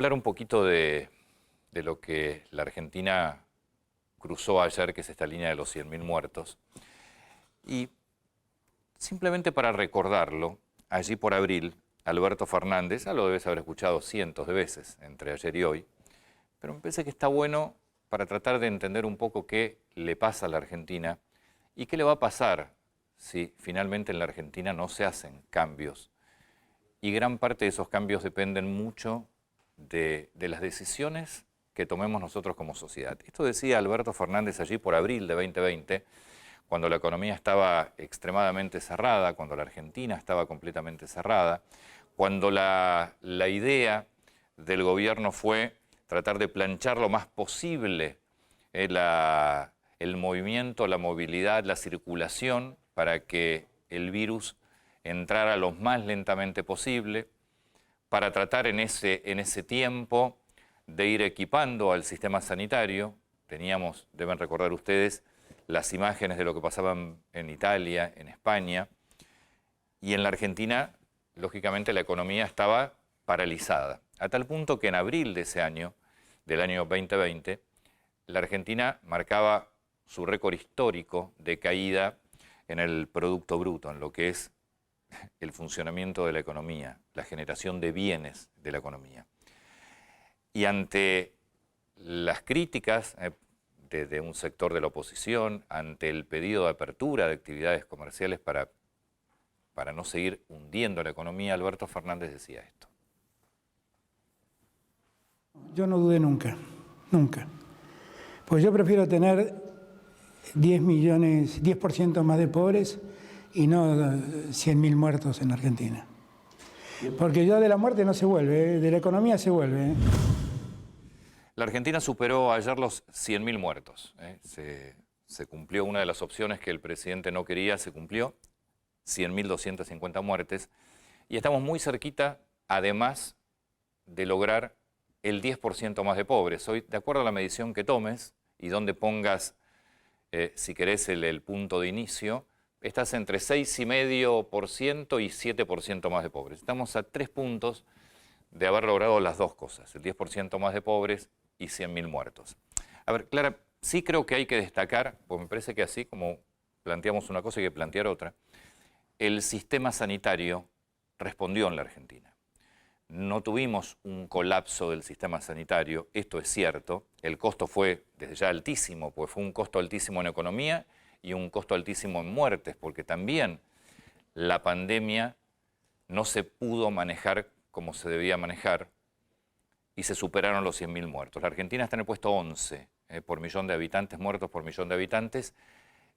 Hablar un poquito de lo que la Argentina cruzó ayer, que es esta línea de los 100.000 muertos. Y simplemente para recordarlo, allí por abril, Alberto Fernández, ya lo debes haber escuchado cientos de veces entre ayer y hoy, pero me parece que está bueno para tratar de entender un poco qué le pasa a la Argentina y qué le va a pasar si finalmente en la Argentina no se hacen cambios. Y gran parte de esos cambios dependen mucho de las decisiones que tomemos nosotros como sociedad. Esto decía Alberto Fernández allí por abril de 2020, cuando la economía estaba extremadamente cerrada, cuando la Argentina estaba completamente cerrada, cuando la idea del gobierno fue tratar de planchar lo más posible el movimiento, la movilidad, la circulación, para que el virus entrara lo más lentamente posible, para tratar en ese tiempo de ir equipando al sistema sanitario. Teníamos, deben recordar ustedes, las imágenes de lo que pasaba en Italia, en España, y en la Argentina, lógicamente, la economía estaba paralizada, a tal punto que en abril de ese año, del año 2020, la Argentina marcaba su récord histórico de caída en el Producto Bruto, en lo que es el funcionamiento de la economía, la generación de bienes de la economía. Y ante las críticas de un sector de la oposición, ante el pedido de apertura de actividades comerciales para no seguir hundiendo la economía, Alberto Fernández decía esto. Yo no dudé nunca, nunca. Pues yo prefiero tener 10% más de pobres y no 100.000 muertos en Argentina. Porque ya de la muerte no se vuelve, de la economía se vuelve. La Argentina superó ayer los 100.000 muertos. Se cumplió una de las opciones que el presidente no quería, se cumplió. 100.250 muertes. Y estamos muy cerquita, además, de lograr el 10% más de pobres. Hoy, de acuerdo a la medición que tomes y donde pongas, si querés, el punto de inicio, estás entre 6,5% y 7% más de pobres. Estamos a 3 puntos de haber logrado las dos cosas, el 10% más de pobres y 100.000 muertos. A ver, Clara, sí creo que hay que destacar, porque me parece que así como planteamos una cosa hay que plantear otra, el sistema sanitario respondió en la Argentina. No tuvimos un colapso del sistema sanitario, esto es cierto, el costo fue desde ya altísimo, pues fue un costo altísimo en economía y un costo altísimo en muertes, porque también la pandemia no se pudo manejar como se debía manejar y se superaron los 100.000 muertos. La Argentina está en el puesto 11 por millón de habitantes, muertos por millón de habitantes,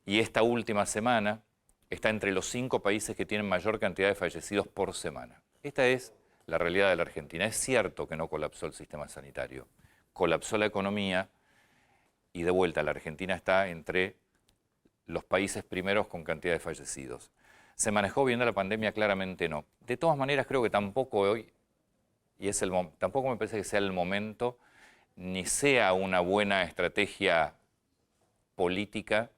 y esta última semana está entre los 5 países que tienen mayor cantidad de fallecidos por semana. Esta es la realidad de la Argentina. Es cierto que no colapsó el sistema sanitario, colapsó la economía y de vuelta la Argentina está entre los países primeros con cantidad de fallecidos. ¿Se manejó bien la pandemia? Claramente no. De todas maneras, creo que tampoco hoy, tampoco me parece que sea el momento, ni sea una buena estrategia política,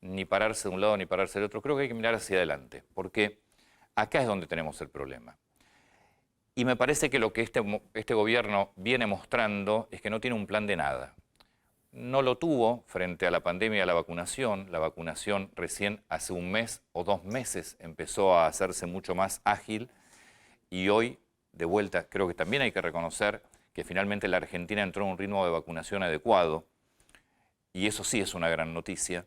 ni pararse de un lado ni pararse del otro. Creo que hay que mirar hacia adelante, porque acá es donde tenemos el problema. Y me parece que lo que este gobierno viene mostrando es que no tiene un plan de nada. No lo tuvo frente a la pandemia y a la vacunación. La vacunación recién hace un mes o 2 meses empezó a hacerse mucho más ágil y hoy, de vuelta, creo que también hay que reconocer que finalmente la Argentina entró en un ritmo de vacunación adecuado y eso sí es una gran noticia.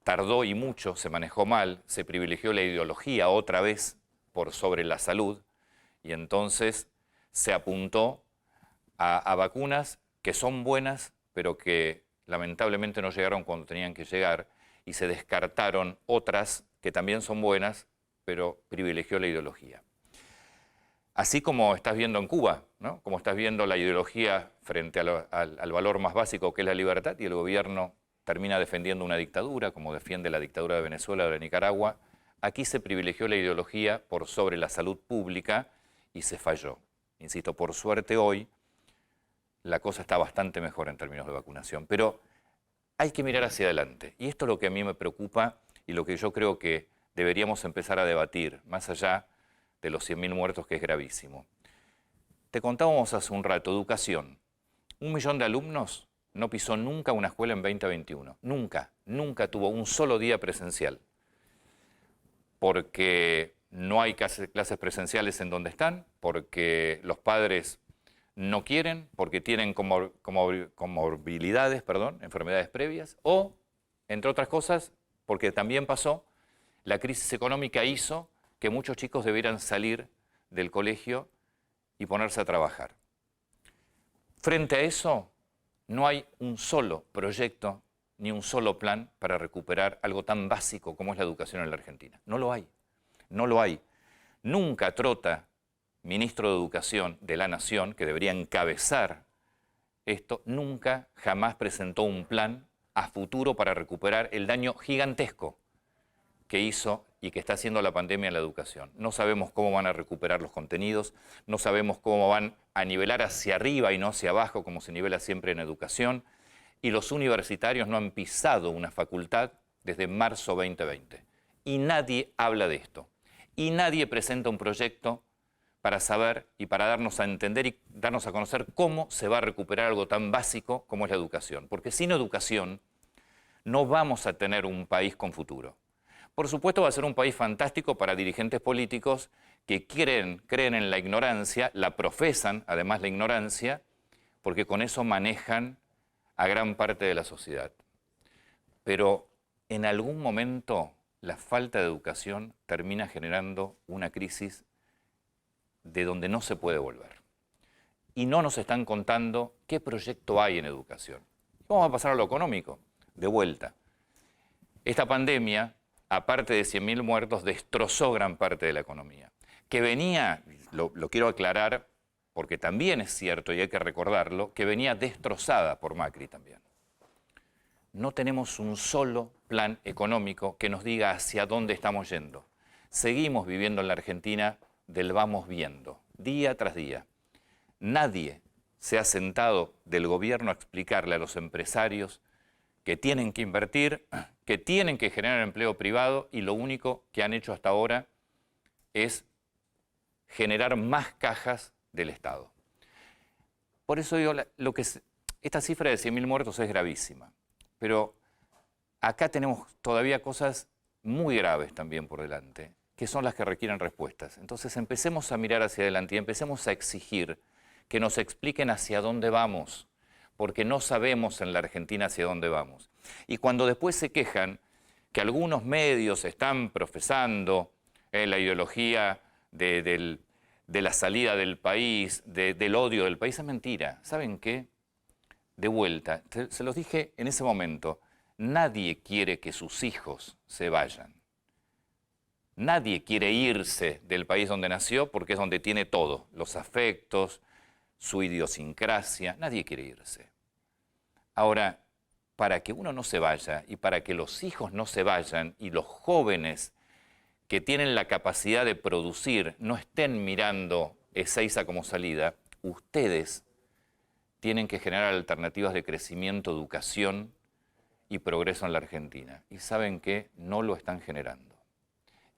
Tardó y mucho, se manejó mal, se privilegió la ideología otra vez por sobre la salud y entonces se apuntó a vacunas que son buenas, pero que lamentablemente no llegaron cuando tenían que llegar y se descartaron otras que también son buenas, pero privilegió la ideología. Así como estás viendo en Cuba, ¿no? Como estás viendo la ideología frente al valor más básico que es la libertad y el gobierno termina defendiendo una dictadura, como defiende la dictadura de Venezuela o de Nicaragua. Aquí se privilegió la ideología por sobre la salud pública y se falló. Insisto, por suerte hoy la cosa está bastante mejor en términos de vacunación, pero hay que mirar hacia adelante. Y esto es lo que a mí me preocupa y lo que yo creo que deberíamos empezar a debatir, más allá de los 100.000 muertos, que es gravísimo. Te contábamos hace un rato, educación. 1 millón de alumnos no pisó nunca una escuela en 2021. Nunca, nunca tuvo un solo día presencial. Porque no hay clases presenciales en donde están, porque los padres no quieren, porque tienen comorbilidades, enfermedades previas, o, entre otras cosas, porque también pasó, la crisis económica hizo que muchos chicos debieran salir del colegio y ponerse a trabajar. Frente a eso, no hay un solo proyecto ni un solo plan para recuperar algo tan básico como es la educación en la Argentina. No lo hay, no lo hay. Nunca Trota, ministro de Educación de la Nación, que debería encabezar esto, nunca, jamás presentó un plan a futuro para recuperar el daño gigantesco que hizo y que está haciendo la pandemia en la educación. No sabemos cómo van a recuperar los contenidos, no sabemos cómo van a nivelar hacia arriba y no hacia abajo, como se nivela siempre en educación, y los universitarios no han pisado una facultad desde marzo 2020. Y nadie habla de esto. Y nadie presenta un proyecto para saber y para darnos a entender y darnos a conocer cómo se va a recuperar algo tan básico como es la educación. Porque sin educación no vamos a tener un país con futuro. Por supuesto va a ser un país fantástico para dirigentes políticos que creen en la ignorancia, la profesan además la ignorancia, porque con eso manejan a gran parte de la sociedad. Pero en algún momento la falta de educación termina generando una crisis de donde no se puede volver. Y no nos están contando qué proyecto hay en educación. Vamos a pasar a lo económico, de vuelta. Esta pandemia, aparte de 100.000 muertos, destrozó gran parte de la economía. Que venía, lo quiero aclarar, porque también es cierto y hay que recordarlo, que venía destrozada por Macri también. No tenemos un solo plan económico que nos diga hacia dónde estamos yendo. Seguimos viviendo en la Argentina del vamos viendo, día tras día. Nadie se ha sentado del gobierno a explicarle a los empresarios que tienen que invertir, que tienen que generar empleo privado y lo único que han hecho hasta ahora es generar más cajas del Estado. Por eso digo, esta cifra de 100.000 muertos es gravísima, pero acá tenemos todavía cosas muy graves también por delante, que son las que requieren respuestas. Entonces empecemos a mirar hacia adelante y empecemos a exigir que nos expliquen hacia dónde vamos, porque no sabemos en la Argentina hacia dónde vamos. Y cuando después se quejan que algunos medios están profesando la ideología de la salida del país, del odio del país, es mentira. ¿Saben qué? De vuelta, se los dije en ese momento, nadie quiere que sus hijos se vayan. Nadie quiere irse del país donde nació porque es donde tiene todo, los afectos, su idiosincrasia, nadie quiere irse. Ahora, para que uno no se vaya y para que los hijos no se vayan y los jóvenes que tienen la capacidad de producir no estén mirando Ezeiza como salida, ustedes tienen que generar alternativas de crecimiento, educación y progreso en la Argentina. Y ¿saben qué? No lo están generando.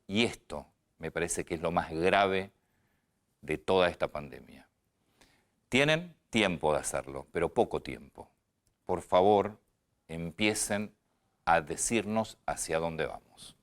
Y esto me parece que es lo más grave de toda esta pandemia. Tienen tiempo de hacerlo, pero poco tiempo. Por favor, empiecen a decirnos hacia dónde vamos.